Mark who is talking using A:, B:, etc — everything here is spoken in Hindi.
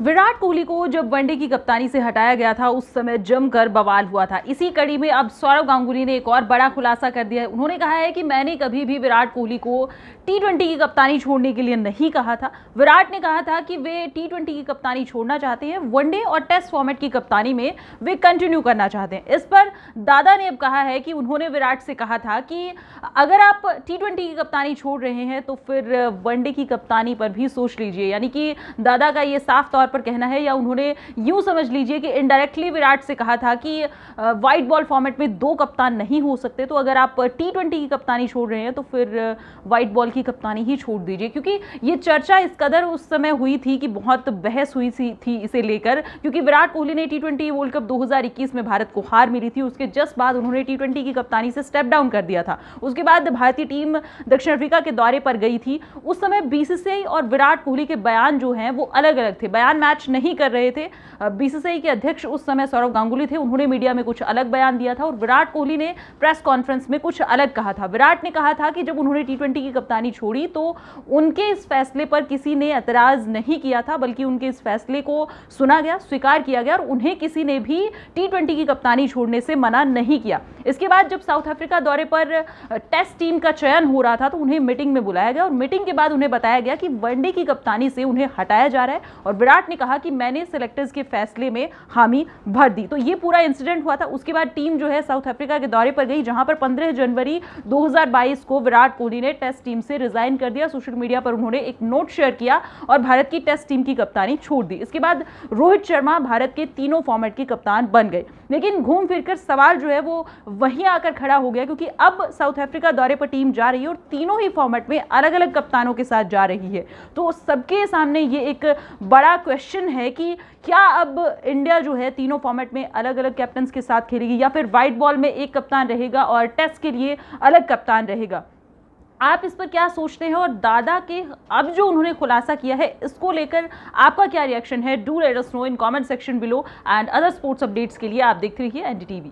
A: विराट कोहली को जब वनडे की कप्तानी से हटाया गया था उस समय जमकर बवाल हुआ था। इसी कड़ी में अब सौरव गांगुली ने एक और बड़ा खुलासा कर दिया है। उन्होंने कहा है कि मैंने कभी भी विराट कोहली को टी20 की कप्तानी छोड़ने के लिए नहीं कहा था। विराट ने कहा था कि वे टी20 की कप्तानी छोड़ना चाहते हैं, वनडे और टेस्ट फॉर्मेट की कप्तानी में वे कंटिन्यू करना चाहते हैं। इस पर दादा ने अब कहा है कि उन्होंने विराट से कहा था कि अगर आप टी20 की कप्तानी छोड़ रहे हैं तो फिर वनडे की कप्तानी पर भी सोच लीजिए। यानी कि दादा का ये साफ तौर पर कहना है, या उन्होंने यूं समझ लीजिए कि इनडायरेक्टली विराट से कहा था कि व्हाइट बॉल फॉर्मेट में 2 कप्तान नहीं हो सकते, तो अगर आप टी20 की कप्तानी छोड़ रहे हैं तो फिर व्हाइट बॉल की कप्तानी ही छोड़ दीजिए। क्योंकि ये चर्चा इस कदर उस समय हुई थी कि बहुत बहस हुई थी इसे लेकर, क्योंकि विराट कोहली ने टी20 वर्ल्ड कप 2021 में भारत को हार मिली थी। उसके जस्ट बाद उन्होंने टी20 की कप्तानी से स्टेप डाउन कर दिया था। उसके बाद भारतीय टीम दक्षिण अफ्रीका के दौरे पर गई थी। उस समय बीसीसीआई और विराट कोहली के बयान जो हैं वो अलग अलग थे, बयान मैच नहीं कर रहे थे। बीसीसीआई के अध्यक्ष उस समय सौरव गांगुली थे, उन्होंने मीडिया में कुछ अलग बयान दिया था और विराट कोहली ने प्रेस कॉन्फ्रेंस में कुछ अलग कहा था। विराट ने कहा था कि जब उन्होंने टी20 की कप्तानी छोड़ी तो उनके इस फैसले पर किसी ने एतराज नहीं किया था, बल्कि उनके इस फैसले को सुना गया, स्वीकार किया गया और उन्हें किसी ने भी टी20 की कप्तानी छोड़ने से मना नहीं किया। इसके बाद जब साउथ अफ्रीका दौरे पर टेस्ट टीम का चयन हो रहा था तो उन्हें मीटिंग में बुलाया गया और मीटिंग के बाद उन्हें बताया गया कि वनडे की कप्तानी से उन्हें हटाया जा रहा है और विराट ने कहा कि मैंने सिलेक्टर्स के फैसले में हामी भर दी। तो ये पूरा इंसिडेंट हुआ था। उसके बाद टीम जो है साउथ अफ्रीका के दौरे पर गई, जहां पर 15 जनवरी 2022 को विराट कोहली ने टेस्ट टीम से रिजाइन कर दिया। सोशल मीडिया पर उन्होंने एक नोट शेयर किया और भारत की टेस्ट टीम की कप्तानी छोड़ दी। इसके बाद रोहित शर्मा भारत के तीनों फॉर्मेट के कप्तान बन गए। लेकिन घूम फिरकर सवाल जो है वो वहीं आकर खड़ा हो गया, क्योंकि अब साउथ अफ्रीका दौरे पर टीम जा रही है और तीनों ही फॉर्मेट में अलग अलग कप्तानों के साथ जा रही है। तो सबके सामने ये एक बड़ा क्वेश्चन है कि क्या अब इंडिया जो है तीनों फॉर्मेट में अलग अलग कैप्टन्स के साथ खेलेगी, या फिर व्हाइट बॉल में एक कप्तान रहेगा और टेस्ट के लिए अलग कप्तान रहेगा। आप इस पर क्या सोचते हैं और दादा के अब जो उन्होंने खुलासा किया है इसको लेकर आपका क्या रिएक्शन है? Do let us know in comment section below. And other sports updates के लिए आप देखते रहिए एनडीटीवी।